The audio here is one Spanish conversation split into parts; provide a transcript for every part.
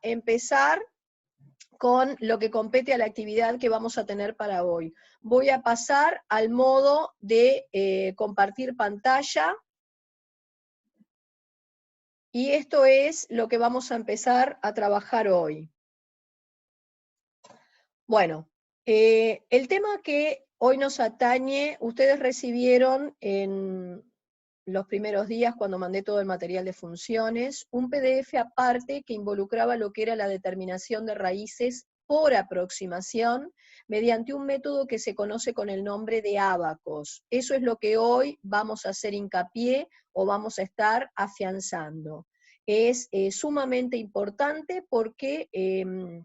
empezar con lo que compete a la actividad que vamos a tener para hoy. Voy a pasar al modo de compartir pantalla. Y esto es lo que vamos a empezar a trabajar hoy. Bueno, el tema que hoy nos atañe, ustedes recibieron en los primeros días, cuando mandé todo el material de funciones, un PDF aparte que involucraba lo que era la determinación de raíces por aproximación, mediante un método que se conoce con el nombre de ábacos. Eso es lo que hoy vamos a hacer hincapié o vamos a estar afianzando. Es sumamente importante porque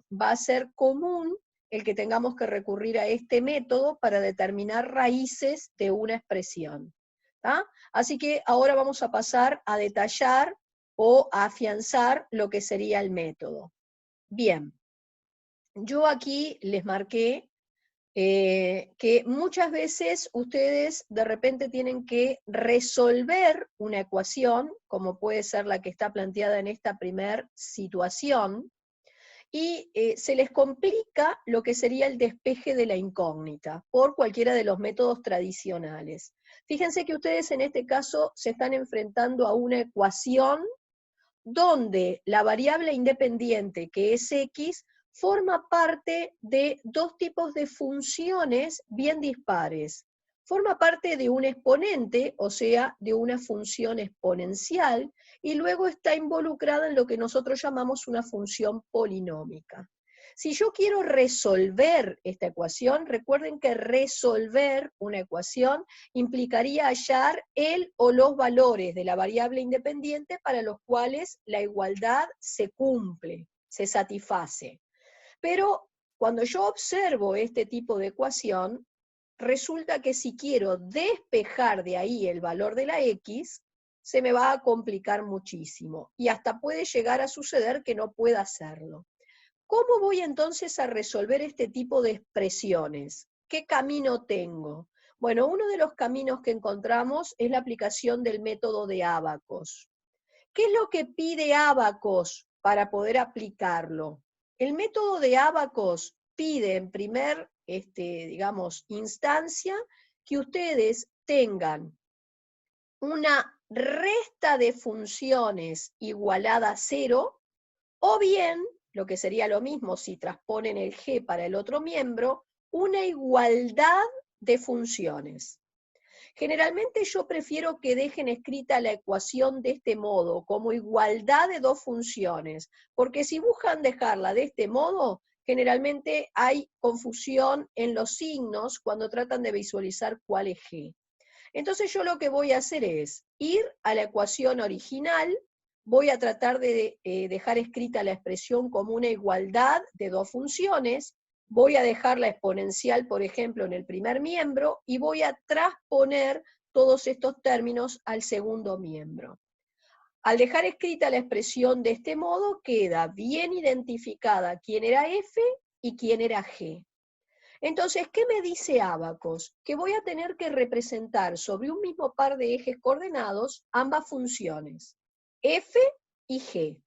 va a ser común el que tengamos que recurrir a este método para determinar raíces de una expresión. ¿Tá? Así que ahora vamos a pasar a detallar o a afianzar lo que sería el método. Bien, yo aquí les marqué que muchas veces ustedes de repente tienen que resolver una ecuación, como puede ser la que está planteada en esta primer situación, y se les complica lo que sería el despeje de la incógnita por cualquiera de los métodos tradicionales. Fíjense que ustedes en este caso se están enfrentando a una ecuación donde la variable independiente, que es x, forma parte de dos tipos de funciones bien dispares. Forma parte de un exponente, o sea, de una función exponencial, y luego está involucrada en lo que nosotros llamamos una función polinómica. Si yo quiero resolver esta ecuación, recuerden que resolver una ecuación implicaría hallar el o los valores de la variable independiente para los cuales la igualdad se cumple, se satisface. Pero cuando yo observo este tipo de ecuación, resulta que si quiero despejar de ahí el valor de la x, se me va a complicar muchísimo, y hasta puede llegar a suceder que no pueda hacerlo. ¿Cómo voy entonces a resolver este tipo de expresiones? ¿Qué camino tengo? Bueno, uno de los caminos que encontramos es la aplicación del método de ábacos. ¿Qué es lo que pide ábacos para poder aplicarlo? El método de ábacos pide en primer, instancia, que ustedes tengan una resta de funciones igualada a 0, o bien, lo que sería lo mismo si transponen el G para el otro miembro, una igualdad de funciones. Generalmente yo prefiero que dejen escrita la ecuación de este modo, como igualdad de dos funciones, porque si buscan dejarla de este modo, generalmente hay confusión en los signos cuando tratan de visualizar cuál es G. Entonces yo lo que voy a hacer es ir a la ecuación original, voy a tratar de dejar escrita la expresión como una igualdad de dos funciones, voy a dejar la exponencial, por ejemplo, en el primer miembro, y voy a transponer todos estos términos al segundo miembro. Al dejar escrita la expresión de este modo, queda bien identificada quién era F y quién era G. Entonces, ¿qué me dice ábacos? Que voy a tener que representar sobre un mismo par de ejes coordenados ambas funciones, f y g,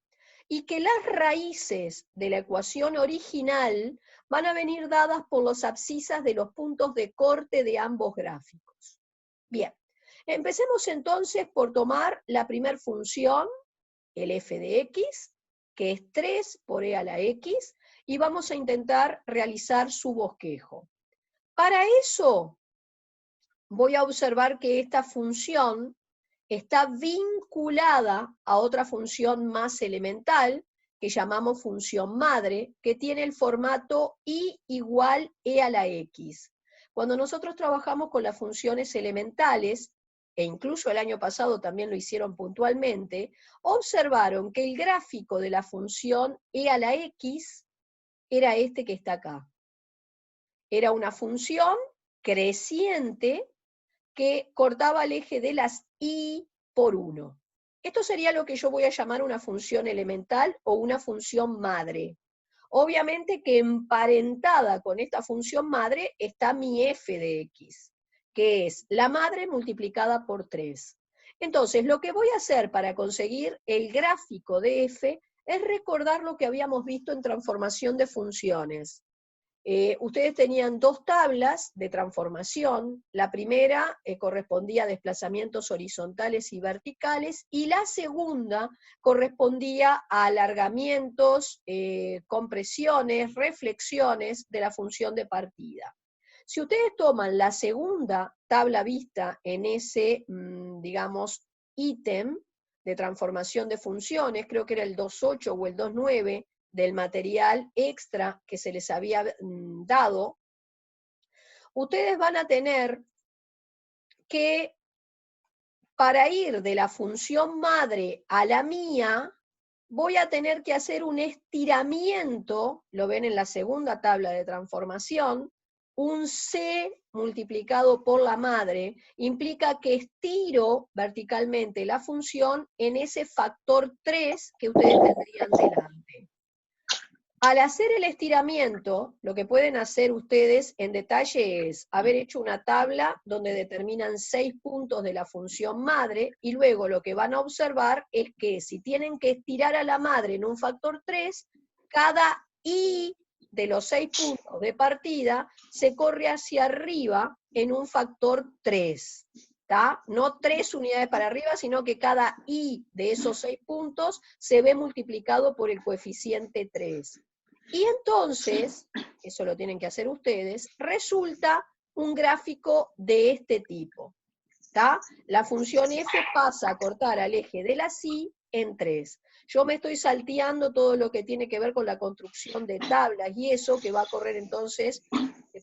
y que las raíces de la ecuación original van a venir dadas por los abscisas de los puntos de corte de ambos gráficos. Bien, empecemos entonces por tomar la primera función, el f de x, que es 3 por e a la x, y vamos a intentar realizar su bosquejo. Para eso voy a observar que esta función está vinculada a otra función más elemental, que llamamos función madre, que tiene el formato y igual e a la x. Cuando nosotros trabajamos con las funciones elementales, e incluso el año pasado también lo hicieron puntualmente, observaron que el gráfico de la función e a la x era este que está acá. Era una función creciente que cortaba el eje de las y por 1. Esto sería lo que yo voy a llamar una función elemental o una función madre. Obviamente que emparentada con esta función madre está mi f de x, que es la madre multiplicada por 3. Entonces, lo que voy a hacer para conseguir el gráfico de f es recordar lo que habíamos visto en transformación de funciones. Ustedes tenían dos tablas de transformación. La primera correspondía a desplazamientos horizontales y verticales, y la segunda correspondía a alargamientos, compresiones, reflexiones de la función de partida. Si ustedes toman la segunda tabla vista en ese, digamos, ítem de transformación de funciones, creo que era el 2.8 o el 2.9, del material extra que se les había dado, ustedes van a tener que, para ir de la función madre a la mía, voy a tener que hacer un estiramiento, lo ven en la segunda tabla de transformación, un C multiplicado por la madre, implica que estiro verticalmente la función en ese factor 3 que ustedes tendrían delante. Al hacer el estiramiento, lo que pueden hacer ustedes en detalle es haber hecho una tabla donde determinan 6 puntos de la función madre, y luego lo que van a observar es que si tienen que estirar a la madre en un factor 3, cada I de los 6 puntos de partida se corre hacia arriba en un factor 3. ¿Tá? No 3 unidades para arriba, sino que cada I de esos 6 puntos se ve multiplicado por el coeficiente 3. Y entonces, eso lo tienen que hacer ustedes, resulta un gráfico de este tipo. ¿Tá? La función f pasa a cortar al eje de la Y en 3. Yo me estoy salteando todo lo que tiene que ver con la construcción de tablas y eso que va a correr entonces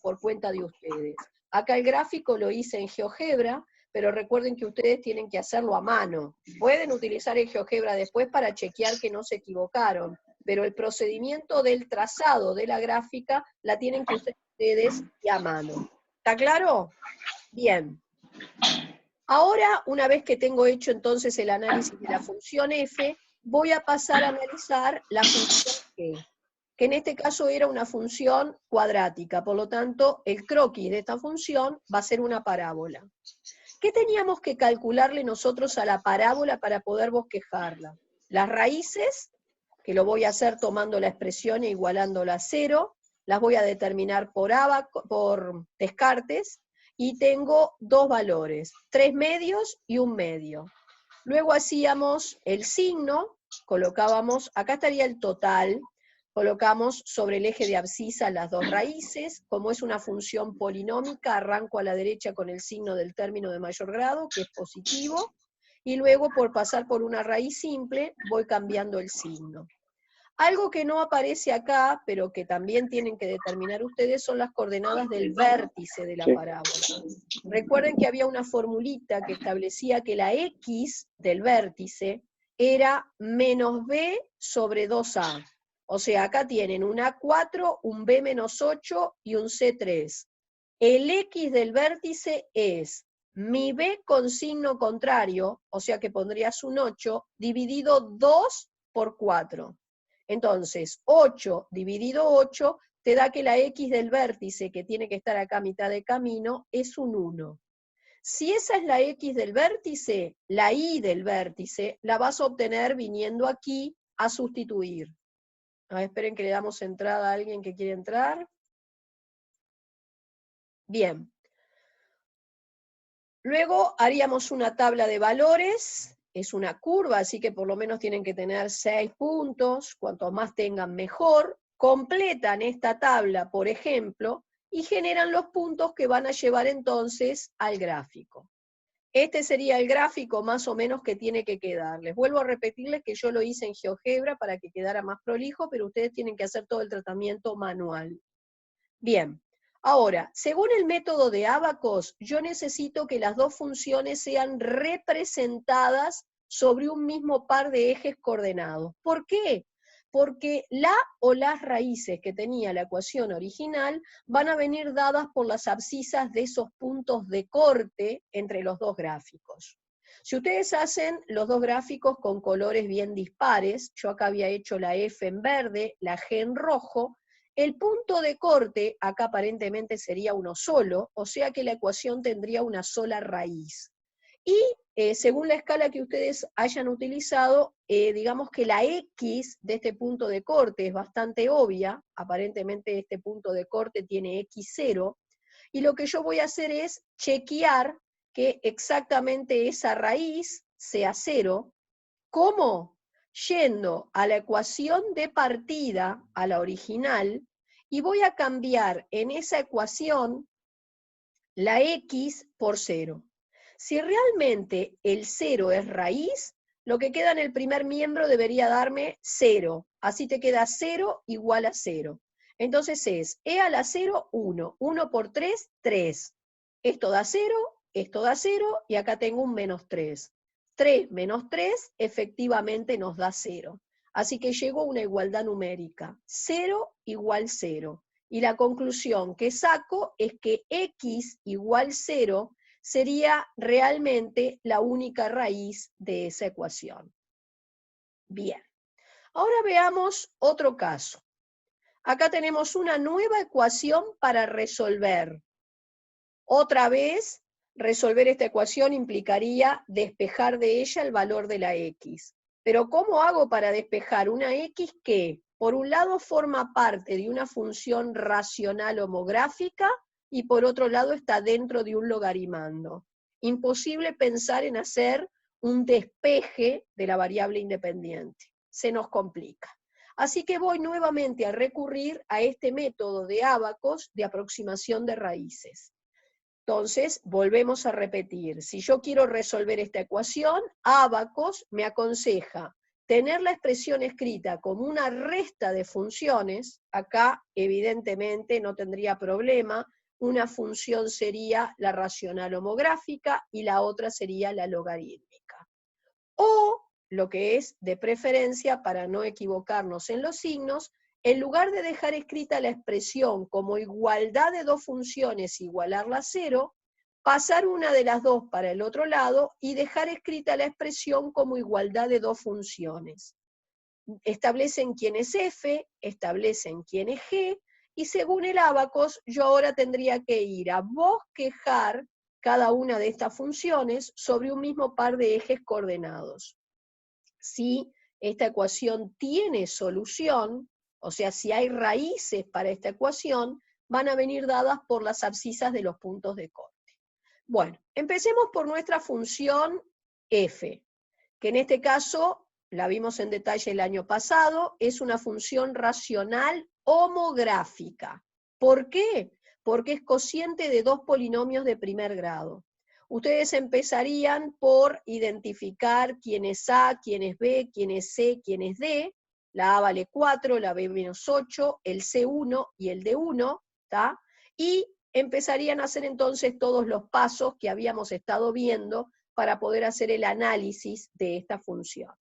por cuenta de ustedes. Acá el gráfico lo hice en GeoGebra, pero recuerden que ustedes tienen que hacerlo a mano. Pueden utilizar el GeoGebra después para chequear que no se equivocaron, pero el procedimiento del trazado de la gráfica la tienen que usar ustedes y a mano. ¿Está claro? Bien. Ahora, una vez que tengo hecho entonces el análisis de la función f, voy a pasar a analizar la función g, que en este caso era una función cuadrática, por lo tanto, el croquis de esta función va a ser una parábola. ¿Qué teníamos que calcularle nosotros a la parábola para poder bosquejarla? Las raíces, que lo voy a hacer tomando la expresión e igualándola a 0, las voy a determinar por descartes, y tengo dos valores, 3 medios y 1 medio. Luego hacíamos el signo, colocábamos, acá estaría el total, colocamos sobre el eje de abscisa las dos raíces, como es una función polinómica, arranco a la derecha con el signo del término de mayor grado, que es positivo, y luego por pasar por una raíz simple, voy cambiando el signo. Algo que no aparece acá, pero que también tienen que determinar ustedes, son las coordenadas del vértice de la parábola. Recuerden que había una formulita que establecía que la x del vértice era menos b sobre 2a. O sea, acá tienen un A4, un B menos 8 y un C3. El X del vértice es mi B con signo contrario, o sea que pondrías un 8, dividido 2 por 4. Entonces, 8 dividido 8 te da que la X del vértice, que tiene que estar acá a mitad de camino, es un 1. Si esa es la X del vértice, la Y del vértice la vas a obtener viniendo aquí a sustituir. Esperen que le damos entrada a alguien que quiere entrar. Bien. Luego haríamos una tabla de valores, es una curva, así que por lo menos tienen que tener 6 puntos, cuanto más tengan mejor. Completan esta tabla, por ejemplo, y generan los puntos que van a llevar entonces al gráfico. Este sería el gráfico más o menos que tiene que quedar. Les vuelvo a repetirles que yo lo hice en GeoGebra para que quedara más prolijo, pero ustedes tienen que hacer todo el tratamiento manual. Bien, ahora, según el método de Abacos, yo necesito que las dos funciones sean representadas sobre un mismo par de ejes coordenados. ¿Por qué? Porque la o las raíces que tenía la ecuación original van a venir dadas por las abscisas de esos puntos de corte entre los dos gráficos. Si ustedes hacen los dos gráficos con colores bien dispares, yo acá había hecho la F en verde, la G en rojo, el punto de corte acá aparentemente sería uno solo, o sea que la ecuación tendría una sola raíz. Y según la escala que ustedes hayan utilizado, digamos que la X de este punto de corte es bastante obvia, aparentemente este punto de corte tiene X0, y lo que yo voy a hacer es chequear que exactamente esa raíz sea 0. ¿Cómo? Yendo a la ecuación de partida, a la original, y voy a cambiar en esa ecuación la X por 0. Si realmente el 0 es raíz, lo que queda en el primer miembro debería darme 0. Así te queda 0 igual a 0. Entonces es e a la 0, 1. 1 por 3, 3. Esto da 0, esto da 0, y acá tengo un menos 3. 3 menos 3 efectivamente nos da 0. Así que llegó a una igualdad numérica. 0 igual 0. Y la conclusión que saco es que X igual 0 sería realmente la única raíz de esa ecuación. Bien, ahora veamos otro caso. Acá tenemos una nueva ecuación para resolver. Otra vez, resolver esta ecuación implicaría despejar de ella el valor de la X. Pero ¿cómo hago para despejar una X que, por un lado, forma parte de una función racional homográfica y por otro lado está dentro de un logaritmando? Imposible pensar en hacer un despeje de la variable independiente. Se nos complica. Así que voy nuevamente a recurrir a este método de ábacos de aproximación de raíces. Entonces, volvemos a repetir, si yo quiero resolver esta ecuación, ábacos me aconseja tener la expresión escrita como una resta de funciones. Acá evidentemente no tendría problema, una función sería la racional homográfica y la otra sería la logarítmica. O, lo que es de preferencia para no equivocarnos en los signos, en lugar de dejar escrita la expresión como igualdad de dos funciones, igualarla a 0, pasar una de las dos para el otro lado y dejar escrita la expresión como igualdad de dos funciones. Establecen quién es f, establecen quién es g, y según el ábacos, yo ahora tendría que ir a bosquejar cada una de estas funciones sobre un mismo par de ejes coordenados. Si esta ecuación tiene solución, o sea, si hay raíces para esta ecuación, van a venir dadas por las abscisas de los puntos de corte. Bueno, empecemos por nuestra función f, que en este caso, la vimos en detalle el año pasado, es una función racional homográfica. ¿Por qué? Porque es cociente de dos polinomios de primer grado. Ustedes empezarían por identificar quién es A, quién es B, quién es C, quién es D. La A vale 4, la B menos 8, el C1 y el D1, ¿tá? Y empezarían a hacer entonces todos los pasos que habíamos estado viendo para poder hacer el análisis de esta función.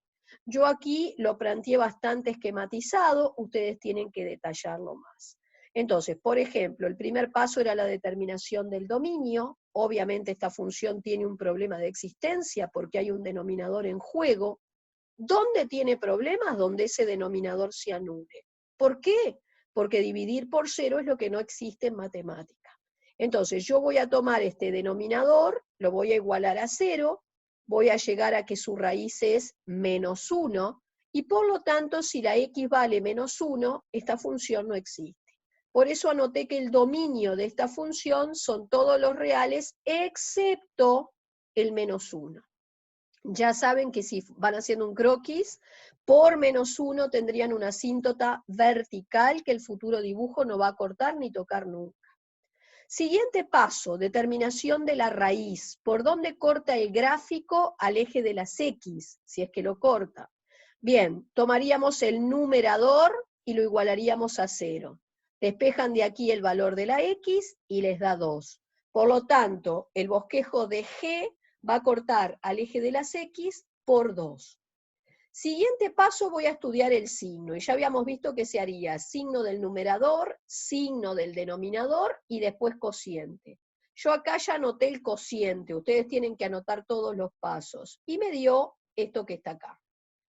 Yo aquí lo planteé bastante esquematizado, ustedes tienen que detallarlo más. Entonces, por ejemplo, el primer paso era la determinación del dominio. Obviamente esta función tiene un problema de existencia porque hay un denominador en juego. ¿Dónde tiene problemas? Donde ese denominador se anule. ¿Por qué? Porque dividir por 0 es lo que no existe en matemática. Entonces yo voy a tomar este denominador, lo voy a igualar a 0, voy a llegar a que su raíz es menos 1, y por lo tanto si la x vale menos 1, esta función no existe. Por eso anoté que el dominio de esta función son todos los reales excepto el menos 1. Ya saben que si van haciendo un croquis, por menos 1 tendrían una asíntota vertical que el futuro dibujo no va a cortar ni tocar nunca. Siguiente paso, determinación de la raíz. ¿Por dónde corta el gráfico al eje de las X? Si es que lo corta. Bien, tomaríamos el numerador y lo igualaríamos a 0. Despejan de aquí el valor de la X y les da 2. Por lo tanto, el bosquejo de G va a cortar al eje de las X por 2. Siguiente paso, voy a estudiar el signo, y ya habíamos visto que se haría signo del numerador, signo del denominador y después cociente. Yo acá ya anoté el cociente, ustedes tienen que anotar todos los pasos, y me dio esto que está acá.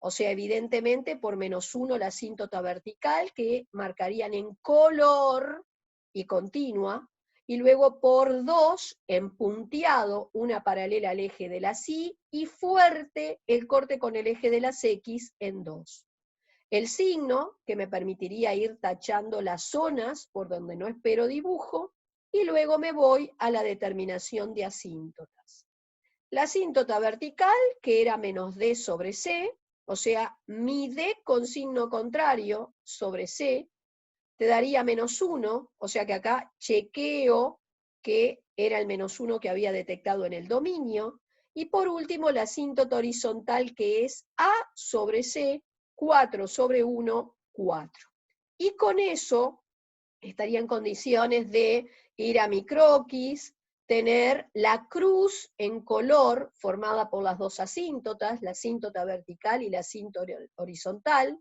O sea, evidentemente por menos 1 la asíntota vertical, que marcarían en color y continua, y luego por 2 en punteado, una paralela al eje de las Y, y fuerte el corte con el eje de las X en 2. El signo, que me permitiría ir tachando las zonas por donde no espero dibujo, y luego me voy a la determinación de asíntotas. La asíntota vertical, que era menos D sobre C, o sea, mi D con signo contrario sobre C, te daría -1, o sea que acá chequeo que era el -1 que había detectado en el dominio, y por último la asíntota horizontal, que es A sobre C, 4 sobre 1, 4. Y con eso estaría en condiciones de ir a mi croquis, tener la cruz en color formada por las dos asíntotas, la asíntota vertical y la asíntota horizontal,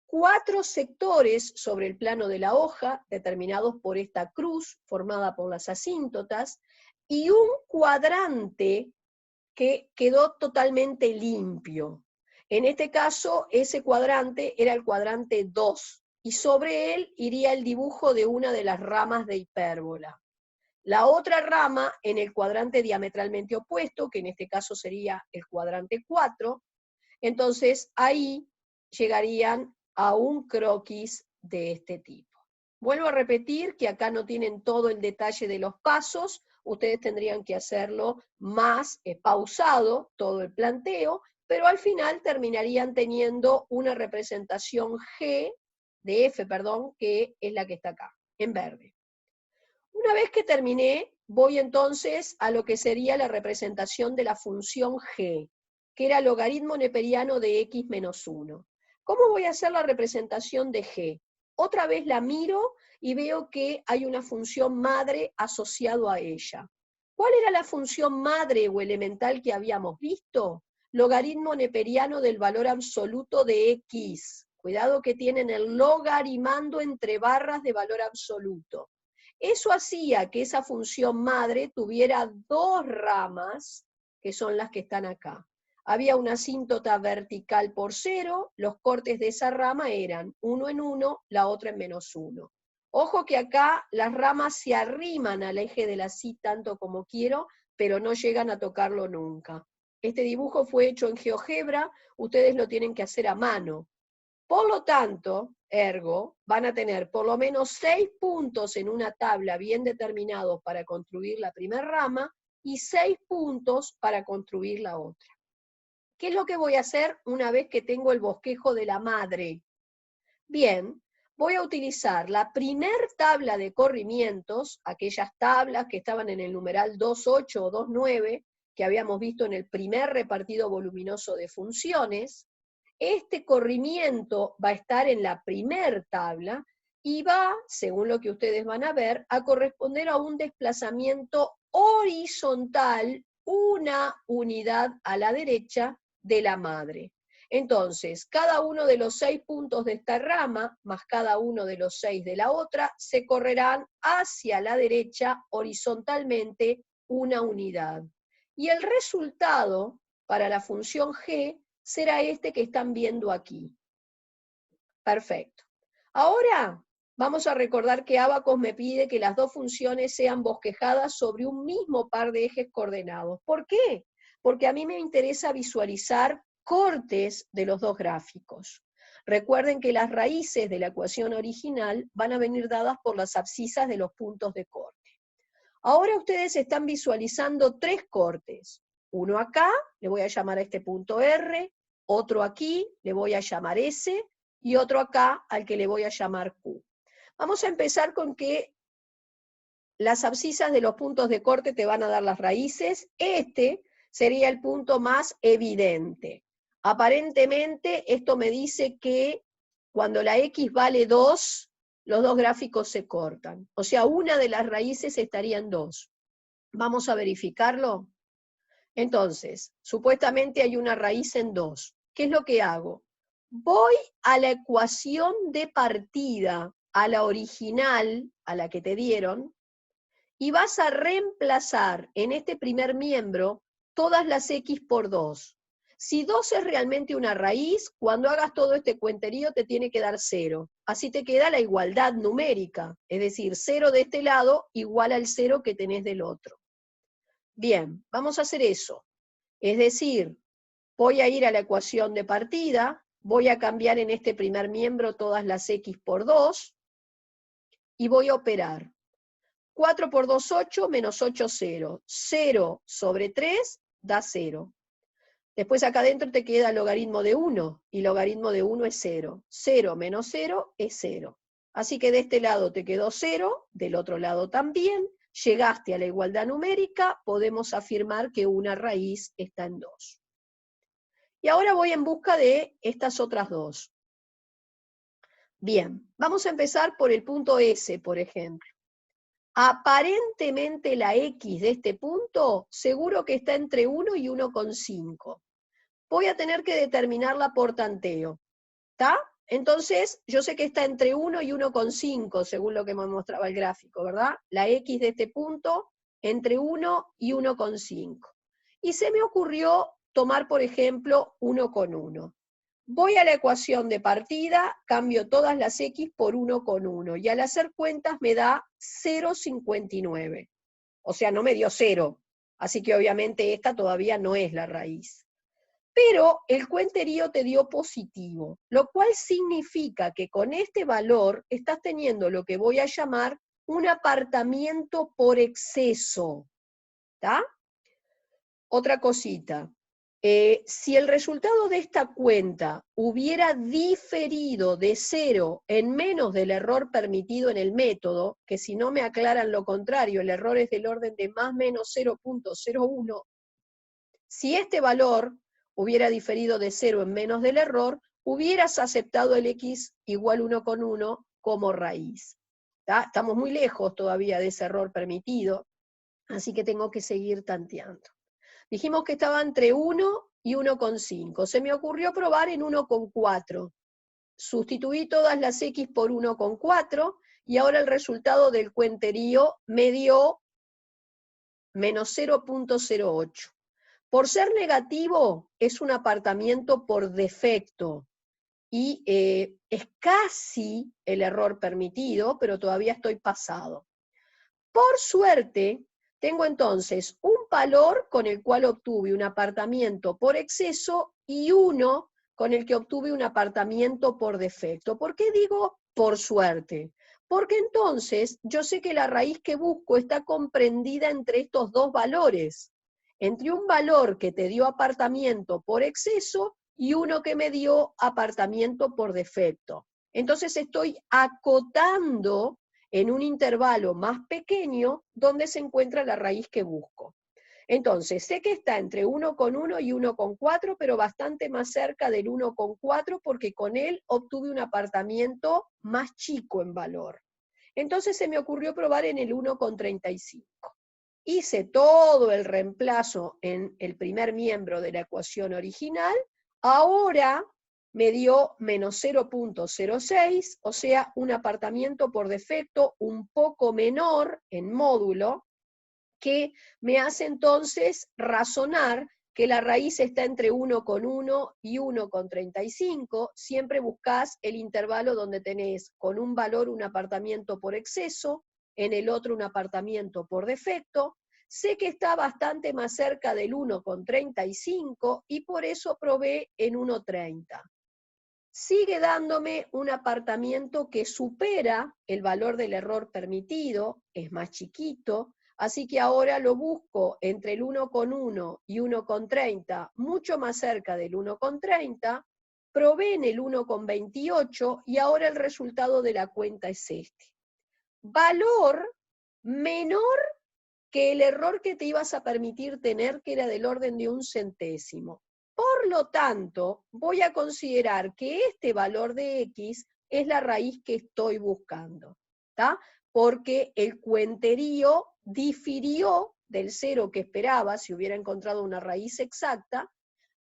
4 sectores sobre el plano de la hoja, determinados por esta cruz formada por las asíntotas, y un cuadrante que quedó totalmente limpio. En este caso, ese cuadrante era el cuadrante 2, y sobre él iría el dibujo de una de las ramas de hipérbola. La otra rama en el cuadrante diametralmente opuesto, que en este caso sería el cuadrante 4, entonces ahí llegarían a un croquis de este tipo. Vuelvo a repetir que acá no tienen todo el detalle de los pasos, ustedes tendrían que hacerlo más pausado, todo el planteo, pero al final terminarían teniendo una representación G, de F, perdón, que es la que está acá, en verde. Una vez que terminé, voy entonces a lo que sería la representación de la función G, que era logaritmo neperiano de x menos 1. ¿Cómo voy a hacer la representación de G? Otra vez la miro y veo que hay una función madre asociado a ella. ¿Cuál era la función madre o elemental que habíamos visto? Logaritmo neperiano del valor absoluto de x. Cuidado que tienen el logarimando entre barras de valor absoluto. Eso hacía que esa función madre tuviera 2 ramas, que son las que están acá. Había una asíntota vertical por 0, los cortes de esa rama eran 1 en 1, la otra en -1. Ojo que acá las ramas se arriman al eje de la Y tanto como quiero, pero no llegan a tocarlo nunca. Este dibujo fue hecho en GeoGebra, ustedes lo tienen que hacer a mano. Por lo tanto, ergo, van a tener por lo menos 6 puntos en una tabla bien determinados para construir la primera rama y 6 puntos para construir la otra. ¿Qué es lo que voy a hacer una vez que tengo el bosquejo de la madre? Bien, voy a utilizar la primer tabla de corrimientos, aquellas tablas que estaban en el numeral 2.8 o 2.9, que habíamos visto en el primer repartido voluminoso de funciones. Este corrimiento va a estar en la primer tabla y va, según lo que ustedes van a ver, a corresponder a un desplazamiento horizontal, una unidad a la derecha de la madre. Entonces, cada uno de los 6 puntos de esta rama, más cada uno de los 6 de la otra, se correrán hacia la derecha horizontalmente una unidad. Y el resultado para la función G será este que están viendo aquí. Perfecto. Ahora vamos a recordar que Abacos me pide que las dos funciones sean bosquejadas sobre un mismo par de ejes coordenados. ¿Por qué? Porque a mí me interesa visualizar cortes de los dos gráficos. Recuerden que las raíces de la ecuación original van a venir dadas por las abscisas de los puntos de corte. Ahora ustedes están visualizando 3 cortes. Uno acá, le voy a llamar a este punto R, otro aquí, le voy a llamar S, y otro acá, al que le voy a llamar Q. Vamos a empezar con que las abscisas de los puntos de corte te van a dar las raíces. Este sería el punto más evidente. Aparentemente, esto me dice que cuando la X vale 2, los dos gráficos se cortan. O sea, una de las raíces estaría en 2. ¿Vamos a verificarlo? Entonces, supuestamente hay una raíz en 2. ¿Qué es lo que hago? Voy a la ecuación de partida, a la original, a la que te dieron, y vas a reemplazar en este primer miembro todas las X por 2. Si 2 es realmente una raíz, cuando hagas todo este cuenterío te tiene que dar 0. Así te queda la igualdad numérica, es decir, 0 de este lado igual al 0 que tenés del otro. Bien, vamos a hacer eso. Es decir, voy a ir a la ecuación de partida, voy a cambiar en este primer miembro todas las x por 2, y voy a operar. 4 por 2, 8, menos 8, 0. 0 sobre 3 da 0. Después acá adentro te queda logaritmo de 1, y logaritmo de 1 es 0. 0 menos 0 es 0. Así que de este lado te quedó 0, del otro lado también. Llegaste a la igualdad numérica, podemos afirmar que una raíz está en 2. Y ahora voy en busca de estas otras dos. Bien, vamos a empezar por el punto S, por ejemplo. Aparentemente la X de este punto seguro que está entre 1 y 1,5. Voy a tener que determinarla por tanteo. ¿Está? Entonces, yo sé que está entre 1 y 1,5, según lo que me mostraba el gráfico, ¿verdad? La X de este punto, entre 1 y 1,5. Y se me ocurrió tomar, por ejemplo, 1,1. Voy a la ecuación de partida, cambio todas las X por 1,1, y al hacer cuentas me da 0,59. O sea, no me dio 0, así que obviamente esta todavía no es la raíz. Pero el cuenterío te dio positivo, lo cual significa que con este valor estás teniendo lo que voy a llamar un apartamiento por exceso. ¿Está? Otra cosita. Si el resultado de esta cuenta hubiera diferido de 0 en menos del error permitido en el método, que si no me aclaran lo contrario, el error es del orden de más menos 0,01, si este valor hubiera diferido de 0 en menos del error, hubieras aceptado el x igual 1,1 como raíz. ¿Tá? Estamos muy lejos todavía de ese error permitido, así que tengo que seguir tanteando. Dijimos que estaba entre 1 y 1,5. Se me ocurrió probar en 1,4. Sustituí todas las x por 1,4 y ahora el resultado del cuenterío me dio menos 0,08. Por ser negativo, es un apartamiento por defecto y es casi el error permitido, pero todavía estoy pasado. Por suerte, tengo entonces un valor con el cual obtuve un apartamiento por exceso y uno con el que obtuve un apartamiento por defecto. ¿Por qué digo por suerte? Porque entonces yo sé que la raíz que busco está comprendida entre estos dos valores, entre un valor que te dio apartamiento por exceso y uno que me dio apartamiento por defecto. Entonces estoy acotando en un intervalo más pequeño donde se encuentra la raíz que busco. Entonces, sé que está entre 1,1 y 1,4, pero bastante más cerca del 1,4 porque con él obtuve un apartamiento más chico en valor. Entonces se me ocurrió probar en el 1,35. Hice todo el reemplazo en el primer miembro de la ecuación original, ahora me dio menos 0,06, o sea, un apartamiento por defecto un poco menor en módulo, que me hace entonces razonar que la raíz está entre 1,1 y 1,35, siempre buscás el intervalo donde tenés con un valor un apartamiento por exceso, en el otro un apartamiento por defecto. Sé que está bastante más cerca del 1,35 y por eso probé en 1,30. Sigue dándome un apartamiento que supera el valor del error permitido, es más chiquito, así que ahora lo busco entre el 1,1 y 1,30, mucho más cerca del 1,30, probé en el 1,28 y ahora el resultado de la cuenta es este. Valor menor que el error que te ibas a permitir tener, que era del orden de 1 centésimo. Por lo tanto, voy a considerar que este valor de x es la raíz que estoy buscando, ¿tá? Porque el cuenterío difirió del 0 que esperaba, si hubiera encontrado una raíz exacta,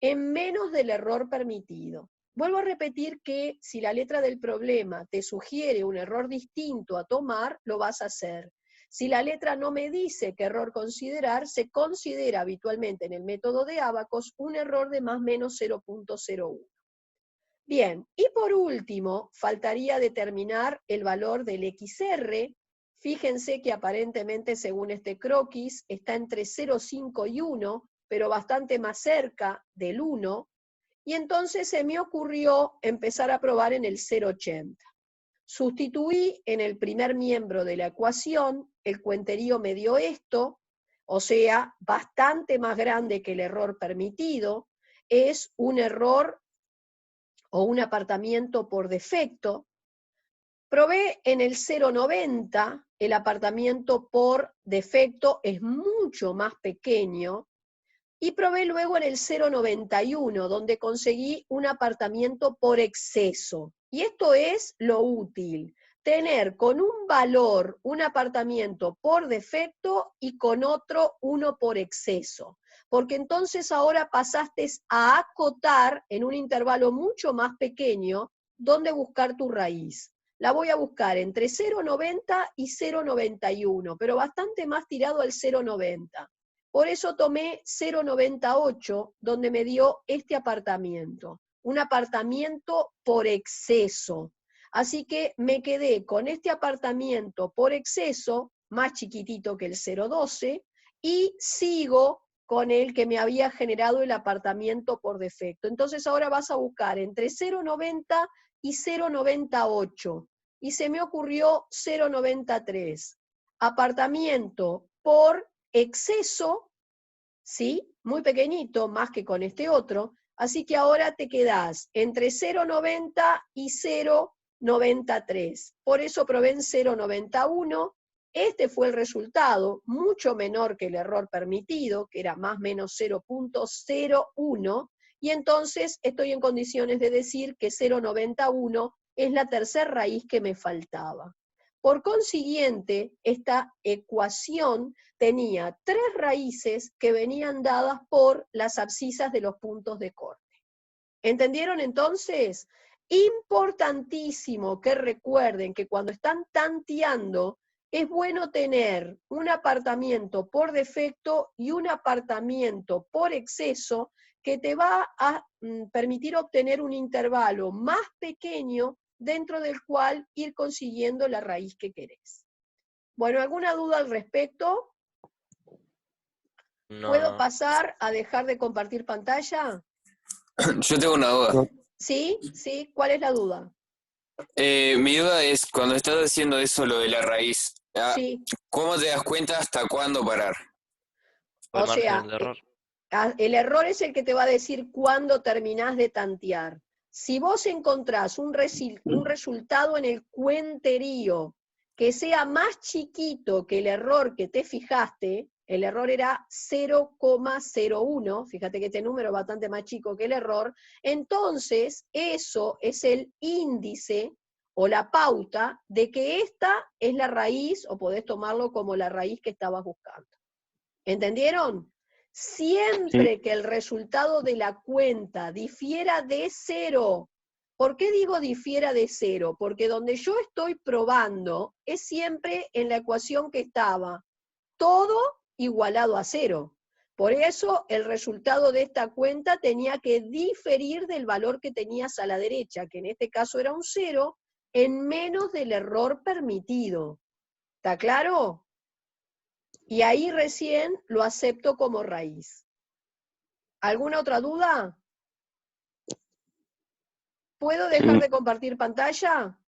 en menos del error permitido. Vuelvo a repetir que si la letra del problema te sugiere un error distinto a tomar, lo vas a hacer. Si la letra no me dice qué error considerar, se considera habitualmente en el método de Abacus un error de más o menos 0.01. Bien, y por último, faltaría determinar el valor del XR. Fíjense que aparentemente, según este croquis, está entre 0,5 y 1, pero bastante más cerca del 1, y entonces se me ocurrió empezar a probar en el 0,80. Sustituí en el primer miembro de la ecuación, el cuenterío me dio esto, o sea, bastante más grande que el error permitido, es un error o un apartamiento por defecto. Probé en el 0,90, el apartamiento por defecto es mucho más pequeño, y probé luego en el 0,91, donde conseguí un apartamiento por exceso. Y esto es lo útil, tener con un valor un apartamiento por defecto y con otro uno por exceso. Porque entonces ahora pasaste a acotar en un intervalo mucho más pequeño dónde buscar tu raíz. La voy a buscar entre 0,90 y 0,91, pero bastante más tirado al 0,90. Por eso tomé 0,98, donde me dio este apartamiento, un apartamiento por exceso. Así que me quedé con este apartamiento por exceso, más chiquitito que el 0,12, y sigo con el que me había generado el apartamiento por defecto. Entonces ahora vas a buscar entre 0,90 y 0,98. Y se me ocurrió 0,93. Apartamiento por exceso, ¿sí? Muy pequeñito, más que con este otro, así que ahora te quedás entre 0,90 y 0,93. Por eso probé en 0,91, este fue el resultado, mucho menor que el error permitido, que era más o menos 0.01, y entonces estoy en condiciones de decir que 0,91 es la tercera raíz que me faltaba. Por consiguiente, esta ecuación tenía tres raíces que venían dadas por las abscisas de los puntos de corte. ¿Entendieron entonces? Importantísimo que recuerden que cuando están tanteando, es bueno tener un apartamiento por defecto y un apartamiento por exceso que te va a permitir obtener un intervalo más pequeño dentro del cual ir consiguiendo la raíz que querés. Bueno, ¿alguna duda al respecto? No, ¿Puedo no. pasar a dejar de compartir pantalla? Yo tengo una duda. ¿Sí? ¿Sí? ¿Cuál es la duda? Mi duda es, cuando estás haciendo eso, lo de la raíz, Sí, ¿cómo te das cuenta hasta cuándo parar? El o margen sea, de error. el error es el que te va a decir cuándo terminás de tantear. Si vos encontrás un resultado en el cuenterío que sea más chiquito que el error que te fijaste, el error era 0,01, fíjate que este número es bastante más chico que el error, entonces eso es el índice o la pauta de que esta es la raíz, o podés tomarlo como la raíz que estabas buscando. ¿Entendieron? Siempre que el resultado de la cuenta difiera de 0, ¿por qué digo difiera de 0? Porque donde yo estoy probando es siempre en la ecuación que estaba todo igualado a 0. Por eso el resultado de esta cuenta tenía que diferir del valor que tenías a la derecha, que en este caso era un 0, en menos del error permitido. ¿Está claro? Y ahí recién lo acepto como raíz. ¿Alguna otra duda? ¿Puedo dejar de compartir pantalla?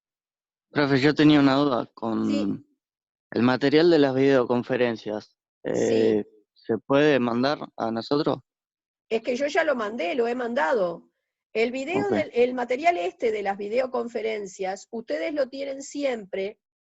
Profe, yo tenía una duda Sí, con el material de las videoconferencias. sí. ¿Se puede mandar a nosotros? Es que yo ya lo mandé, lo he mandado. El video Ok. el material este de las videoconferencias, ustedes lo tienen siempre